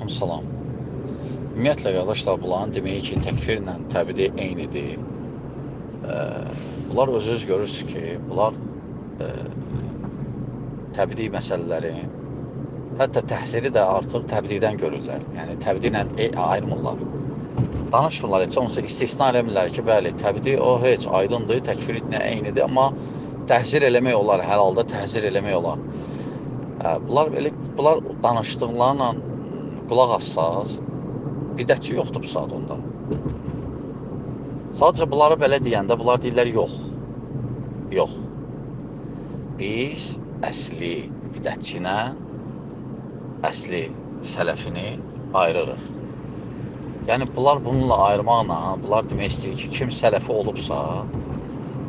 Aleyküm salam. Ümumiyyətlə, qardaşlar, bunların deməyi ki, təkfirlə təbdi eynidir. Bunlar özünüz görürsünüz ki, bunlar təbdi məsələlərin, hətta təhsili də artıq təbdidən görürlər. Yəni, təbdi ilə ayrımırlar. Danışmırlar, heç olmasa istisna eləmirlər ki, bəli, təbdi o heç aydındır, təkfirlə eynidir, amma təhzir eləmək olar, hər halda təhzir eləmək olar. Bunlar danışdıqlarla qulaq assaz, bidətçi yoxdur bu saat onda. Sadəcə bunları belə deyəndə, bunlar deyirlər, yox. Biz əsli bidətçinə, əsli sələfini ayırırıq. Yəni, bunlar bununla ayırmaqla, bunlar demək istəyir ki, kim sələfi olubsa,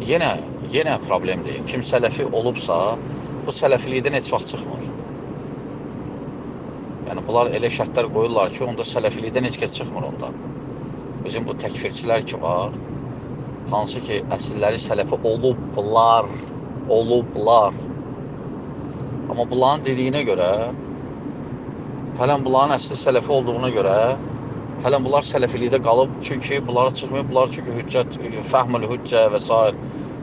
yenə problemdir. Kim sələfi olubsa, bu sələfilikdən heç vaxt çıxmır. Yəni, bunlar elə şərtlər qoyurlar ki, onda sələfilikdən heç kəs çıxmır onda. Bizim bu təkfirçilər ki var, hansı ki, əsilləri sələfi olublar. Amma bunların dediyinə görə, hələn bunların əsli sələfi olduğuna görə, hələn bunlar sələfilikdə qalıb, çünki bunlara çıxmayıb, bunlar çünki hüccət, fəhmül hüccə və s.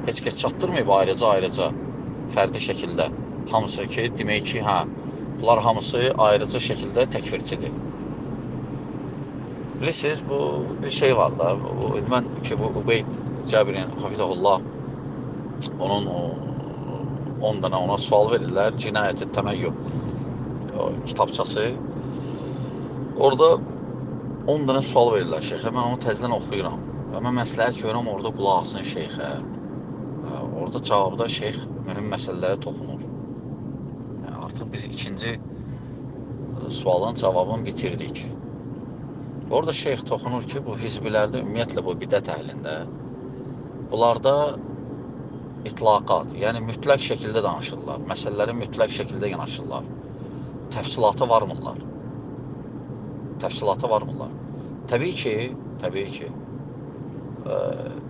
heç kəs çatdırmayıb ayrıca, fərdi şəkildə. Hamısı ki, demək ki, bunlar hamısı ayrıca şəkildə təkfirçidir. Bilirsiniz, bu bir şey var da, mən ki, bu Ubeyd Cəbirin, hafizəhullah, onun 10 dənə ona sual verirlər, cinayəti təməyyüb kitabçası. Orada 10 dənə sual verirlər şeyxə, mən onu təzdən oxuyuram və mən məsləhət görürəm, orada qulaq asın şeyxə. Orada cavabda şeyx mühüm məsələlərə toxunur. Artıq biz ikinci sualın cavabını bitirdik. Orada şeyx toxunur ki, bu hizbilərdə, ümumiyyətlə bu bidət əhlində, bunlarda itlaqat, yəni mütləq şəkildə danışırlar, məsələləri mütləq şəkildə yanaşırlar, təfsilata varmırlar. Təbii ki,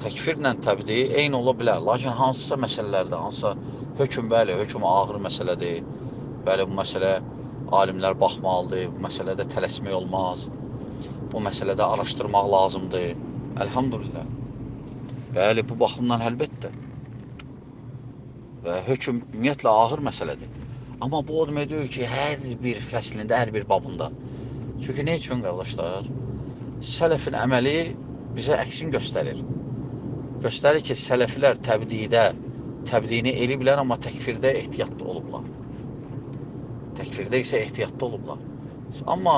təkfirlə təbdi eyni ola bilər, lakin hansısa məsələlərdə, hansısa hökm, bəli, hökm ağır məsələdir, bəli, bu məsələ alimlər baxmalıdır, bu məsələdə tələsmək olmaz, bu məsələdə araşdırmaq lazımdır, əlhamdülillah. Bəli, bu baxımdan əlbəttə. Və hökm ümumiyyətlə ağır məsələdir. Amma bu o demək deyil ki, hər bir fəslində, hər bir babında. Çünki nə üçün, qardaşlar? Sələfin əməli bizə əksin göstərir. Göstərir ki, sələflər təbdini eləyiblər, amma təkfirdə ehtiyatlı olublar. Təkfirdə isə ehtiyatlı olublar. Amma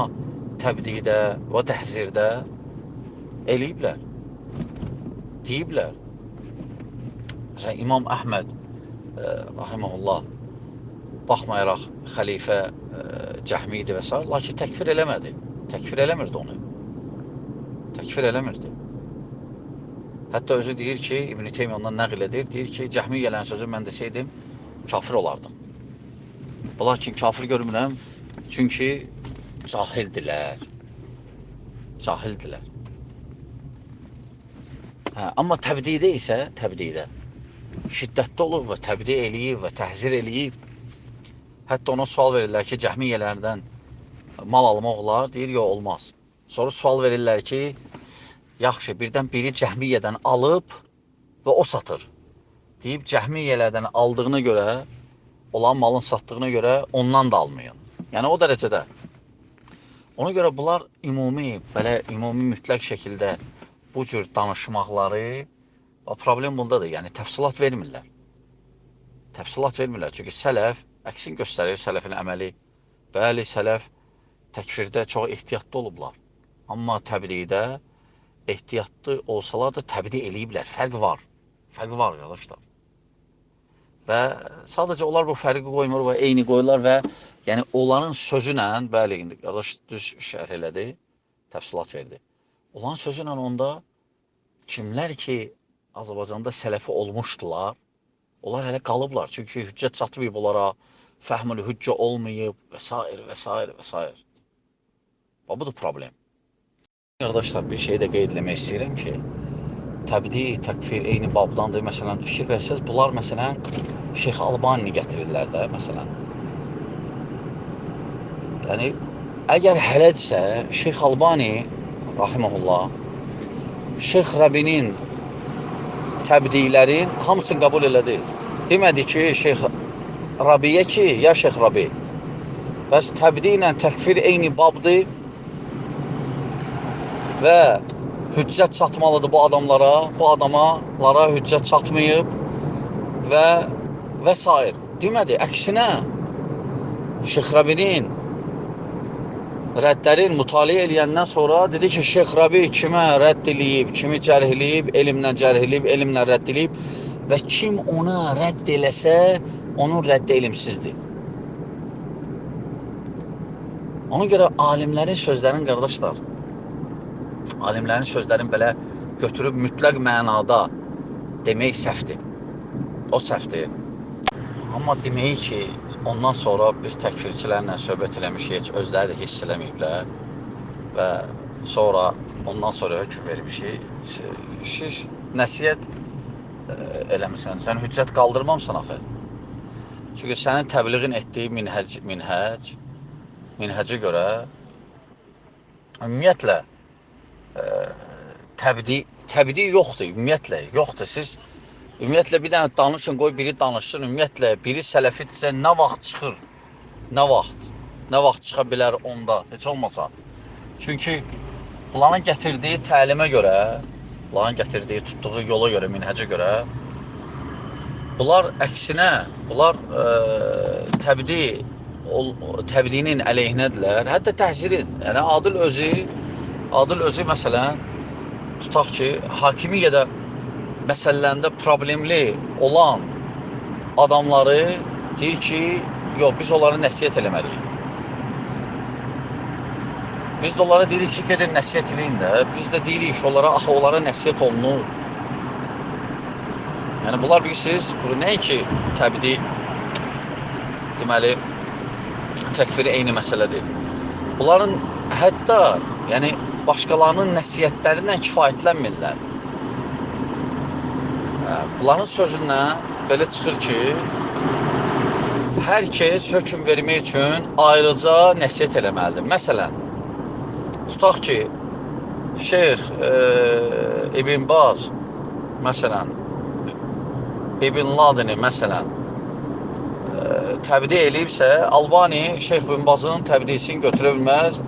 təbdidə və təhzirdə eləyiblər. Deyiblər. Məsələn, İmam Əhməd rahiməhullah, baxmayaraq xəlifə Cəhmi idi və s. Lakin təkfir eləmədi. Təkfir eləmirdi onu. Təkfir eləmirdi. Hətta özü deyir ki, İbn-i Teymiyyə ondan nəql edir, deyir ki, Cəhmi gələn sözü mən desəydim, kafir olardım. Lakin kafir görmürəm, çünki cahildilər. Amma təbdidə isə, şiddətli olub və təbdi eləyib və təhzir eləyib. Hətta ona sual verirlər ki, cəhmiyyələrdən mal almaq olar, deyir, yox, olmaz. Sonra sual verirlər ki, yaxşı, birdən biri cəhmiyyədən alıb və o satır. Deyib, cəhmiyyələrdən aldığına görə, olan malın satdığına görə ondan da almayın. Yəni, o dərəcədə. Ona görə bunlar ümumi mütləq şəkildə bu cür danışmaqları, problem bundadır, yəni təfsilat vermirlər. Çünki sələf, əksin göstərir sələfin əməli. Bəli, sələf təkfirdə çox ehtiyatlı olublar. Amma təbdidə ehtiyatlı olsalar da təbdi eləyiblər. Fərq var, qardaşlar. Və sadəcə onlar bu fərqi qoymur və eyni qoyurlar və yəni onların sözünlə, bəli, indi qardaş düz şərh elədi, təfsilat verdi. Olan sözünlə onda kimlər ki, Azərbaycanda sələfi olmuşdular, onlar hələ qalıblar. Çünki hüccət çatmayıb onlara, fəhmül hüccə olmayıb və s. Budur problem. Qardaşlar, bir şey də qeyd eləmək istəyirəm ki, təbdi, təkfir eyni babdandır. Məsələn, fikir versəz, bunlar məsələn, Şeyx Albani gətirirlər də, məsələn. Yəni, Əgər hələdirsə, Şeyx Albani rahimehullah Şeyx Rəbinin təbdilərin hamısını qəbul elədi. Demədi ki, Şeyx Rabiyə ki, ya Şeyx Rabi. Bəs təbdi ilə təkfir eyni babdır və hüccət çatmalıdır bu adamlara, bu adamlara hüccət çatmayıb və s. Demədi, əksinə Şeyx Rəbinin rəddlərin mütaliə eləyəndən sonra dedi ki, Şeyx Rəbi kimə rədd eləyib, kimi cərh eləyib, elmlə cərh eləyib, elmlə rədd eləyib və kim ona rədd eləsə, onun rəddi elmsizdir. Ona görə alimlərin sözlərin, qardaşlar, alimlərin sözlərin belə götürüb mütləq mənada demək səhvdir. O səhvdir. Amma demək ki, ondan sonra biz təkfirçilərlə söhbət eləmişik, heç özləri də hiss eləməyiblər və sonra ondan sonra hökm vermişik. Siz nəsiyyət eləmirsən, sən hüccət qaldırmamsan axı. Çünki sənin təbliğin etdiyi minhəcə görə ümumiyyətlə təbdi yoxdur, ümumiyyətlə yoxdur. Siz ümumiyyətlə bir dənə danışın, qoy biri danışsın, ümumiyyətlə biri sələfidirsə nə vaxt çıxır, nə vaxt çıxa bilər onda, heç olmasa. Çünki bunların gətirdiyi təlimə görə, bunların gətirdiyi, tutduğu yola görə, minhəcə görə, bunlar əksinə, bunlar təbdinin əleyhinədirlər, hətta təhzirin, yəni Adil özü məsələn, tutaq ki, hakimiyyədə məsələlərində problemli olan adamları deyir ki, yox, biz onları nəsiyyət eləməliyik. Biz də onlara deyirik ki, gedin nəsiyyət eləyin də, biz də deyirik ki, onlara nəsiyyət olunur. Yəni, bunlar bilirsiniz, bu nəinki təbdi, deməli, təkfiri eyni məsələdir. Bunların hətta, yəni, başqalarının nəsiyyətlərindən kifayətlənmirlər. Bunların sözündən belə çıxır ki, hər kəs hökm vermək üçün ayrıca nəsiyyət eləməlidir. Məsələn, tutaq ki, Şeyx İbn Baz, məsələn, İbn Ladini, məsələn, təbdi eləyibsə, Albani Şeyx İbn Bazın təbdisini götürə bilməz.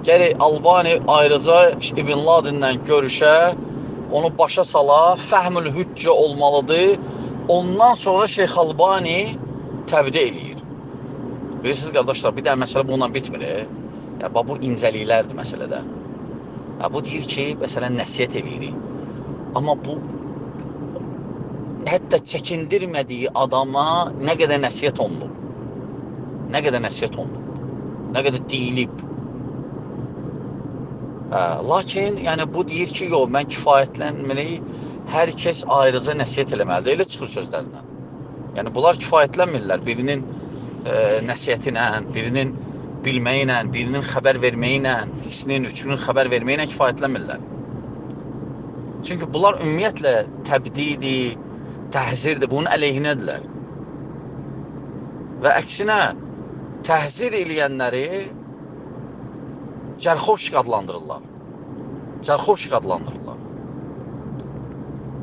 Gərək Albani ayrıca İbn Ladinlə görüşə, onu başa sala, fəhmül hüccə olmalıdır. Ondan sonra Şeyx Albani təbdi eləyir. Bilirsiniz, qardaşlar, bir də məsələ bununla bitmir. Yəni, bu incəliklərdir məsələdə. Bu deyir ki, məsələn, nəsiyyət eləyirik. Amma bu, hətta çəkindirmədiyi adama nə qədər nəsiyyət olunub, nə qədər deyilib. Lakin, yəni, bu deyir ki, yox, mən kifayətlənməli, hər kəs ayrıca nəsiyyət eləməlidir, elə çıxır sözlərindən. Yəni, bunlar kifayətlənmirlər, birinin nəsiyyəti ilə, birinin bilməyi ilə, birinin xəbər verməyi ilə, ikisinin, üçünün xəbər verməyi ilə kifayətlənmirlər. Çünki bunlar ümumiyyətlə təbdidir, təhzirdir, bunun əleyhinədirlər. Və əksinə, təhzir eləyənləri Cərxovşik adlandırırlar.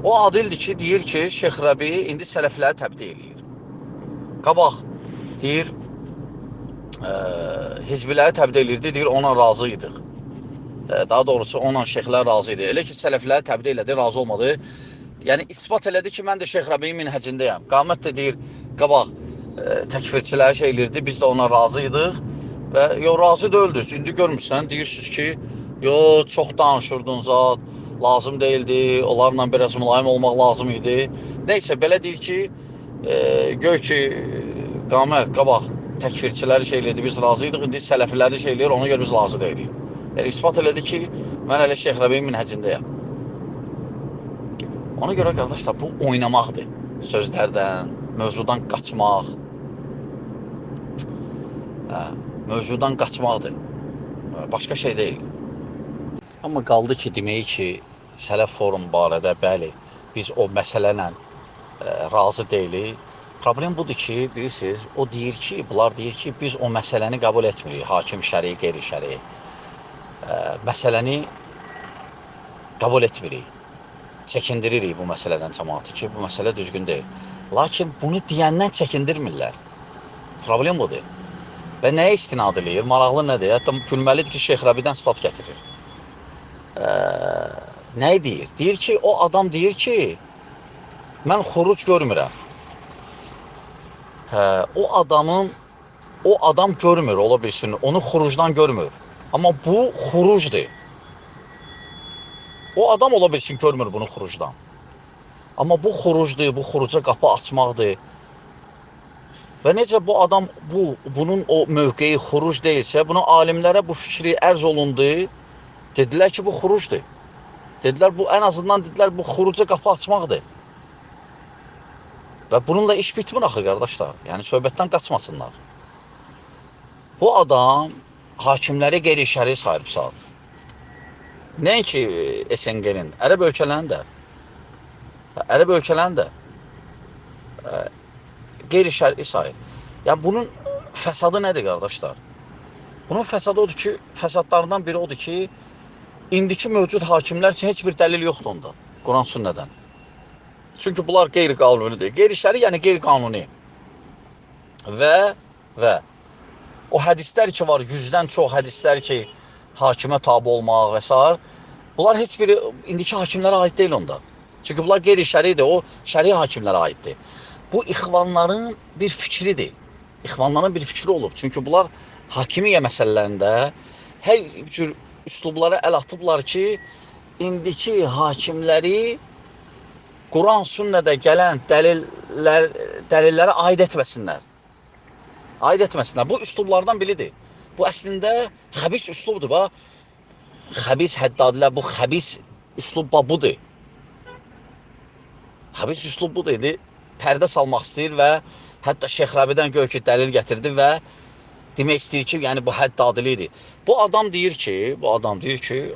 O adildir ki, deyir ki, Şeyx Rəbi indi sələfləri təbdi eləyir. Qabaq, deyir, hizbiləri təbdi eləyirdi, deyir, ona razı idik. Daha doğrusu, onunla şeyxlər razı idi. Elə ki, sələfləri təbdi elədi, razı olmadı. Yəni, ispat elədi ki, mən də Şeyx Rəbinin minhəcindəyəm. Qamət də deyir, qabaq, təkfirçiləri şey eləyirdi, biz də ona razı idik. Və razı deyildiniz, indi görmüşsən, deyirsiniz ki, çox danışırdın zat, lazım deyildi, onlarla biraz mülayim olmaq lazım idi. Neysə, belə deyir ki, göy ki, qamət, qabaq, təkfirçiləri şey eləyirdi, biz razı idik, indi sələfiləri şey eləyir, ona görə biz razı deyirik. Yəni, ispat elədi ki, mən hələ Şeyx Rəbinin minhəcindəyəm. Ona görə, qardaşlar, bu oynamaqdır. Sözlərdən, mövzudan qaçmaq. Mövzudan qaçmaqdır. Başqa şey deyil. Amma qaldı ki, demək ki, Sələf Forum barədə, bəli, biz o məsələnlə razı deyilik. Problem budur ki, bilirsiniz, o deyir ki, bunlar deyir ki, biz o məsələni qəbul etmirik, hakim şəri, qeyri-şəri. Məsələni qəbul etmirik, çəkindiririk bu məsələdən cəmaatı ki, bu məsələ düzgün deyil. Lakin bunu deyəndən çəkindirmirlər. Problem budur. Və nəyə istinad edir? Maraqlı nədir? Hətta gülməlidir ki, Şeyx Rəbidən stat gətirir. Nəyi deyir? Deyir ki, o adam deyir ki, mən xuruc görmürəm. O adam görmür, ola bilsin, onu xurucdan görmür. Amma bu xurucdur. O adam ola bilsin, görmür bunu xurucdan. Amma bu xurucdur, bu xuruca qapı açmaqdır. Və necə bu adam, bunun o mövqeyi xuruc deyilsə, bunu alimlərə bu fikri ərz olundu. Dedilər ki, bu xurucdur. Dedilər, bu ən azından dedilər, bu xuruca qapı açmaqdır. Və bununla iş bitmir axı, qardaşlar. Yəni, söhbətdən qaçmasınlar. Bu adam hakimləri qeyri-şəri sahib saat. Nəinki SNG-nin, ərəb ölkələrində qeyri-şəri sahib. Yəni, bunun fəsadı nədir, qardaşlar? Bunun fəsadı odur ki, fəsadlarından biri odur ki, indiki mövcud hakimlər üçün heç bir dəlil yoxdur onda, Quran sünnədən. Çünki bunlar qeyri-qanunidir. Qeyri-şəri, yəni qeyri-qanuni. Və o hədislər ki var, 100-dən çox hədislər ki, hakimə tabi olmaq və s. Bunlar heç biri indiki hakimlərə aid deyil onda. Çünki bunlar qeyri-şəridir, o şəri hakimlərə aiddir. Bu ixvanların bir fikridir. İxvanların bir fikri olub. Çünki bunlar hakimiyyə məsələlərində hər cür üslublara əl atıblar ki, indiki hakimləri Quran sünnədə gələn dəlillərə aid etməsinlər. Aid etməsinlər. Bu üslublardan biridir. Bu əslində xəbis üslubdur. Xəbis həddadilər, bu xəbis üslub budur. Xəbis üslub budur. Pərdə salmaq istəyir və hətta Şeyx Rəbidən gör ki, dəlil gətirdi və demək istəyir ki, yəni bu həddadilidir. Bu adam deyir ki,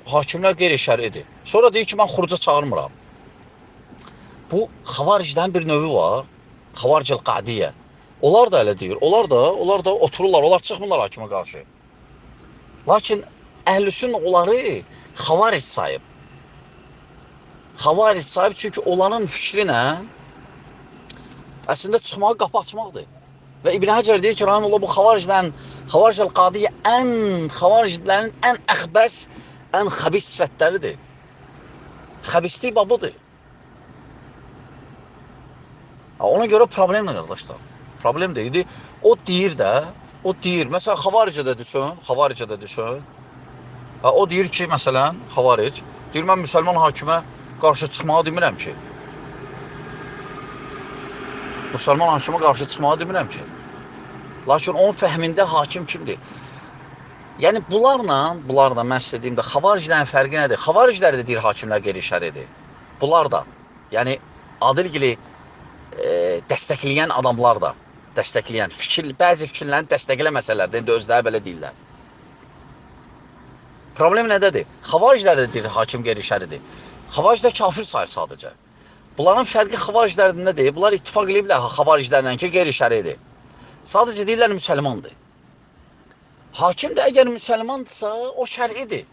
hakimlər qeyri-şəridir. Sonra deyir ki, mən xuruca çağırmıram. Bu xavaricdən bir növü var. Xavaricəl qadiyyə. Onlar da elə deyir. Onlar da otururlar. Onlar çıxmırlar hakimə qarşı. Lakin əhlüsün onları xavaric sayıb. Xavaric sayıb çünki onların fikri nə? Əslində çıxmağı qapı açmaqdır. Və İbn Həcər deyir ki, rahimehullah, bu xavaricəl qadiyyə xavariclərin ən əxbəs, ən xəbis sifətləridir. Xəbislik budur. Ona görə problemdir, qardaşlar. Problem deyildi. O deyir, məsələn, xavaricədə düşün. O deyir ki, məsələn, xavaric, deyir, mən müsəlman hakimə qarşı çıxmağı demirəm ki. Lakin onun fəhmində hakim kimdir? Yəni, bunlarla mən sizə deyim də, xavariclərin fərqi nədir? Xavariclər də deyir, hakimlər qeyri-şəridir. Bunlar da, yəni, Adilgili dəstəkləyən adamlar da, bəzi fikirlərini dəstəklə məsələlərdir, indi özləri belə deyirlər. Problem nədədir? Xavariclər də deyir, hakim qeyri-şəridir. Xavariclər kafir sayır sadəcə. Bunların fərqi xavariclərdə nədir? Bunlar ittifaq ediblər xavariclərlə ki, qeyri-şəridir. Sadəcə deyirlər, müsəlmandır. Hakim də əgər müsəlmandırsa, o şəridir.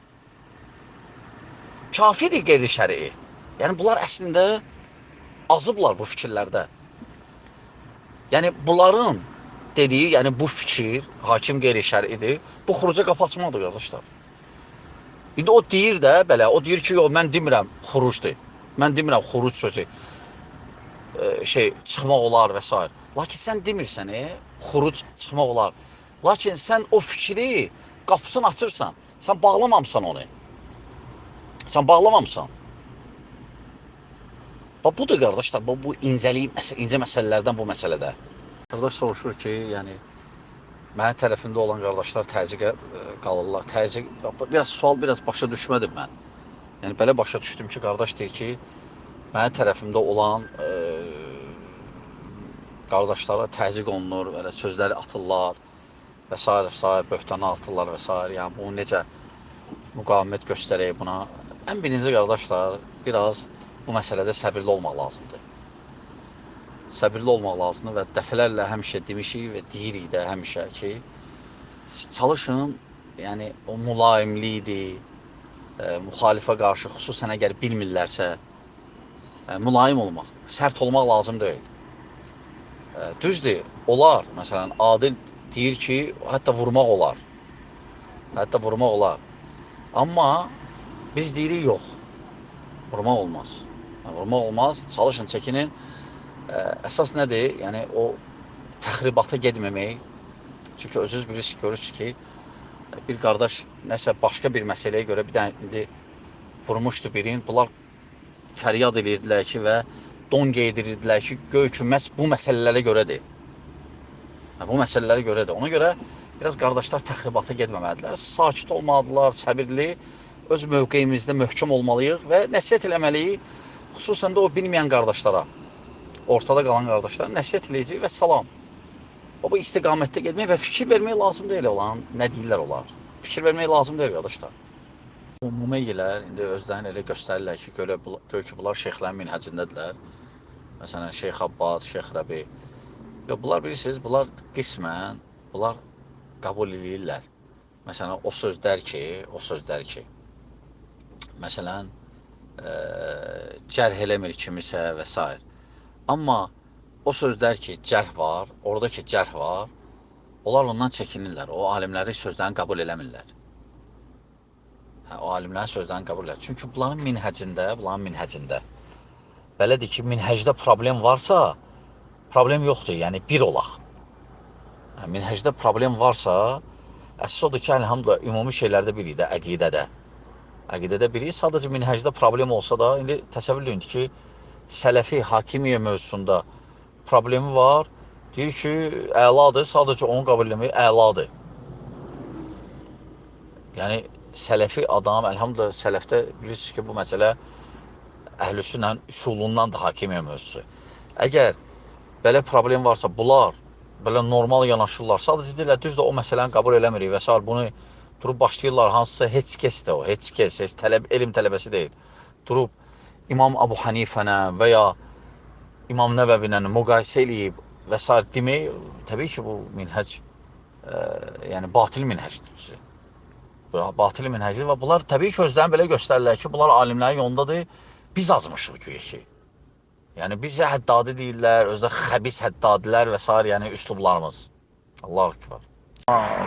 Kafirdir qeyri-şəri. Yəni, bunlar əslində azıblar bu fikirlərdə. Yəni, bunların dediyi, yəni bu fikir, hakim qeyri-şəridir, bu xuruca qapı açmaqdır, qardaşlar. İndi o deyir də, belə, o deyir ki, yox, mən demirəm xurucdur. Mən demirəm xuruc sözü, çıxmaq olar və s. Lakin sən demirsən, xuruc çıxmaq olar. Lakin sən o fikri qapısını açırsan, sən bağlamamısan onu. Budur, qardaşlar, bu incə məsələlərdən bu məsələdə. Qardaş soruşur ki, yəni, mənim tərəfimdə olan qardaşlar təzyiqə qalırlar. Biraz başa düşmədim mən. Yəni, belə başa düşdüm ki, qardaş deyir ki, mənim tərəfimdə olan qardaşlara təzyiq olunur, sözləri atırlar və s. Böhtana atırlar və s. Yəni, bu necə müqavimət göstərək buna. Ən birinci, qardaşlar, biraz bu məsələdə səbirli olmaq lazımdır. səbirli olmaq lazımdır və dəfələrlə həmişə demişik və deyirik də həmişə ki, çalışın, yəni o mülayimlikdir, müxalifə qarşı, xüsusən əgər bilmirlərsə, mülayim olmaq, sərt olmaq lazım deyil. Düzdür, olar, məsələn, Adil deyir ki, hətta vurmaq olar, amma biz deyirik, yox, vurmaq olmaz, çalışın, çəkinin. Əsas nədir? Yəni, o təxribata getməmək. Çünki özünüz görürsünüz ki, bir qardaş nəsə başqa bir məsələyə görə bir dənə indi vurmuşdu birini. Bunlar fəryad edirdilər ki və don geydirdilər ki, göy ki, məhz bu məsələlərə görədir. Ona görə biraz qardaşlar təxribata getməməlidirlər. Sakit olmalıdırlar, səbirli, öz mövqeyimizdə möhkəm olmalıyıq və nəsihət eləməliyik. Xüsusən də o bilməyən qardaşlara, ortada qalan qardaşlara nəsihət eləyəcək və salam. Bu istiqamətdə getmək və fikir vermək lazım deyil olan, nə deyirlər olar. Fikir vermək lazım deyil qardaşlar. Ümumiyyələr indi özlərini elə göstərirlər ki, gör ki, bunlar şeyxlərin minhəcindədirlər. Məsələn, Şeyx Abbad, Şeyx Rəbi. Yox, bunlar bilirsiniz, bunlar qismən, bunlar qəbul edirlər. Məsələn, o sözlər ki, məsələn, cərh eləmir kimisə və s. Amma o sözlər ki, cərh var, oradakı cərh var, onlar ondan çəkinirlər, o alimlərin sözlərini qəbul eləmirlər. Çünki bunların minhəcində, belədir ki, minhəcdə problem varsa, problem yoxdur, yəni bir olaq. Minhəcdə problem varsa, əsas odur ki, elhamdülillah, ümumi şeylərdə biridir, əqidədə biri, sadəcə minhəcdə problem olsa da, indi təsəvvür edin ki, Sələfi hakimiyyə mövzusunda problemi var, deyir ki, əladır, sadəcə onu qəbul eləmək əladır. Yəni, sələfi adam, elhamdülillah, sələfdə bilirsiniz ki, bu məsələ əhlüsünnənin üsulundan da hakimiyyə mövzusu. Əgər belə problem varsa, bunlar belə normal yanaşırlar, sadəcə deyirlər, düzdür, o məsələni qəbul eləmirik və s. Bunu durub başlayırlar, hansısa heç kəs, elm tələbəsi deyil, durub İmam Əbu Hanifənə və ya İmam Nəvəvinə müqayisə eləyib və s. demək, təbii ki, bu minhəc, yəni batil minhəcdir. Və bunlar təbii ki, özlərini belə göstərirlər ki, bunlar alimlərin yolundadır, biz azmışıq güya ki. Yəni, bizə həddadi deyirlər, özdə xəbis həddadilər və s. yəni üslublarımız. Allah-u Ekber.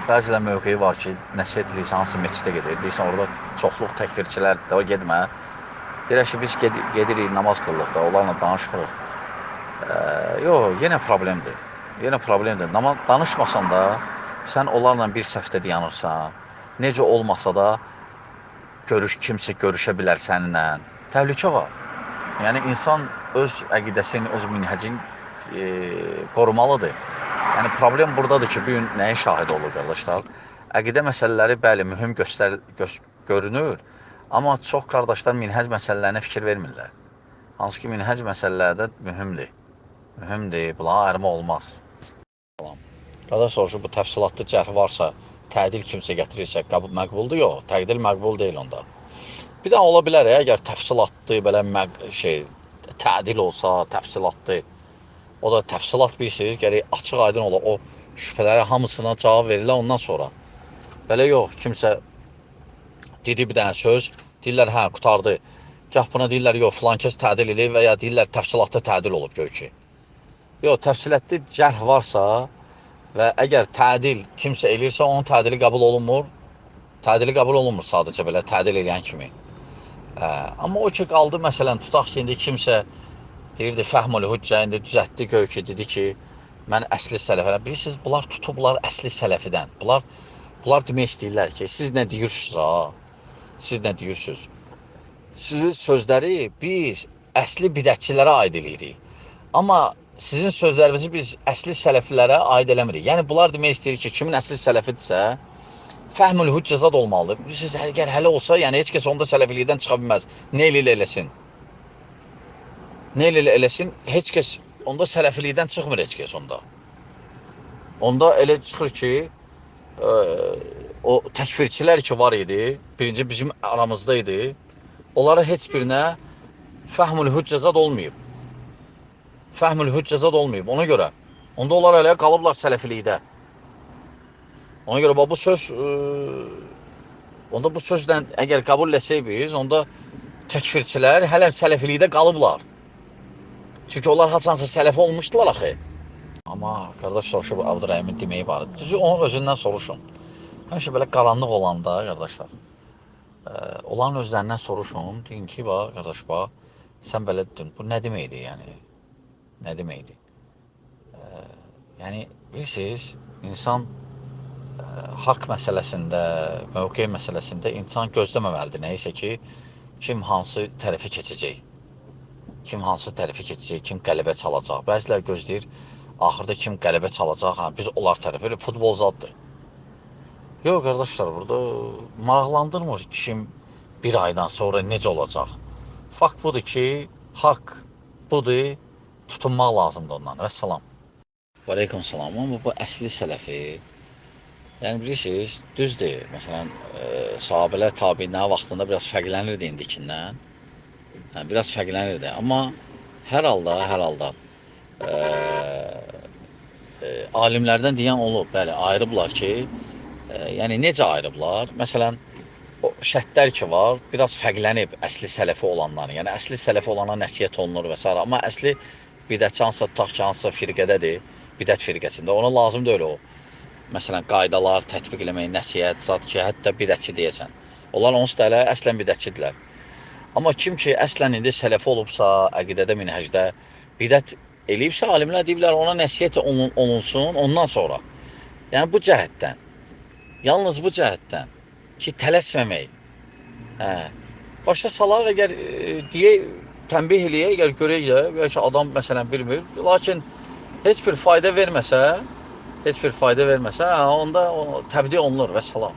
Bəzilə mövqeyi var ki, nəsihət eləyirsən, hansı meçidə gedir, deyirsən, orada çoxluq təkfirçilər də getmə. Deyirək ki, biz gedirik, namaz qıllıq da, onlarla danışmırıq. Yox, yenə problemdir. Danışmasan da, sən onlarla bir səhvdə dayanırsan, necə olmasa da, kimsə görüşə bilər səninlə. Təhlükə var. Yəni, insan öz əqidəsini, öz minhəcini qorumalıdır. Yəni, problem buradadır ki, bu gün nəyin şahidi olur, qardaşlar? Əqidə məsələləri, bəli, mühüm görünür, amma çox qardaşlar minhəc məsələlərinə fikir vermirlər. Hansı ki, minhəc məsələlərdə mühümdür. Buna ayrıma olmaz. Qardaş soruşur, bu təfsilatlı cərh varsa, tədil kimsə gətirirsə, məqbuldur, yox, təqdil məqbul deyil onda. Bir də ola bilər, əgər təfsilatlı, belə tədil olsa, təfsilatlı, o da təfsilat bilirsiniz, gərək açıq aydın ola, o şübhələrə hamısına cavab verirlər ondan sonra. Belə yox, kimsə dedi bir dənə söz, deyirlər, hə, qutardı. Gah buna deyirlər, yox, filan kəs tədil eləyib və ya deyirlər, təfsilatlı tədil olub, gör ki. Yox, təfsilatlı cərh varsa və əgər tədil kimsə eləyirsə, onun tədili qəbul olunmur. Sadəcə belə tədil eləyən kimi. Amma o ki, qaldı, məsələn, tutaq ki, indi kimsə deyirdi, fəhmül hüccə, indi düzətdi, gör ki, dedi ki, mən əsli sələfədən. Bilirsiniz, bunlar tutublar əsli sələfidən. Bunlar demək istəyirlər ki, siz nə deyirsiniz? Sizin sözləri biz əsli bidətçilərə aid eləyirik. Amma sizin sözlərinizi biz əsli sələfilərə aid eləmirik. Yəni, bunlar demək istəyir ki, kimin əsli sələfidirsə, fəhmül hüccəzad olmalıdır. Bilirsiniz, əgər hələ olsa, yəni heç kəs onda sələfilikdən çıxa bilməz. Nə ilə eləsin? Heç kəs onda sələfilikdən çıxmır heç kəs onda. Onda elə çıxır ki, o təkfirçilər ki var idi, birinci bizim aramızda idi, onlara heç birinə fəhmül hüccəzad olmayıb. fəhmül hüccəzad olmayıb. Ona görə onda onlar elə qalıblar sələfilikdə. Ona görə bu söz onda bu sözlə əgər qəbul etsək biz, onda təkfirçilər hələ sələfilikdə qalıblar. Çünki onlar haçansa sələfi olmuşdular axı. Amma qardaş soruşub Abdurəhimin deməyi var. Düzü onun özündən soruşun. Həmişə belə qaranlıq olanda qardaşlar, onların özlərindən soruşun. Deyin ki, bax qardaş, bax, sən belə dedin. Bu nə deməkdir yəni? Nə deməkdir? Yəni bilirsiniz, insan haqq məsələsində, mövqe məsələsində insan gözləməməlidir. Nəysə ki, kim hansı tərəfi keçəcək. Kim hansı tərəfi keçəcək, kim qələbə çalacaq. Bəzilər gözləyir, axırda kim qələbə çalacaq, biz onlar tərəfi, futbol zaddır. Yox, qardaşlar, burada maraqlandırmır kim bir aydan sonra necə olacaq. Fakt budur ki, haqq budur, tutunmaq lazımdır ondan. Və salam. Və aleyküm salam. Amma bu əsli sələfi, yəni bilirsiniz, düzdür. Məsələn, sahabələr, tabinlər vaxtında biraz fərqlənirdi indikindən. Yəni, biraz fərqlənirdi. Amma hər halda alimlərdən deyən olub, bəli, ayrıblar ki, yəni necə ayrıblar? Məsələn, o şərtlər ki var, biraz fərqlənib əsli sələfi olanların. Yəni əsli sələfi olana nəsihət olunur və s. Amma əsli bidətçi hansısa, tutaq ki, hansısa firqədədir, bidət firqəsində. Ona lazım deyil o. Məsələn, qaydalar tətbiq eləmək, nəsihət, zat ki, hətta bidətçi deyəsən. Onlar onsuz da elə əslən bidətçidirlər. Amma kim ki, əslən indi sələfi olubsa, əqidədə, minhəcdə bidət eləyibsə, alimlər deyiblər, ona nəsihət olunsun ondan sonra. Yəni bu cəhətdən, yalnız bu cəhətdən ki, tələsməmək. Başa salaq, əgər deyək, tənbih eləyək, əgər görək də, və ki, adam məsələn bilmir, lakin heç bir fayda verməsə, onda təbdi olunur və salam.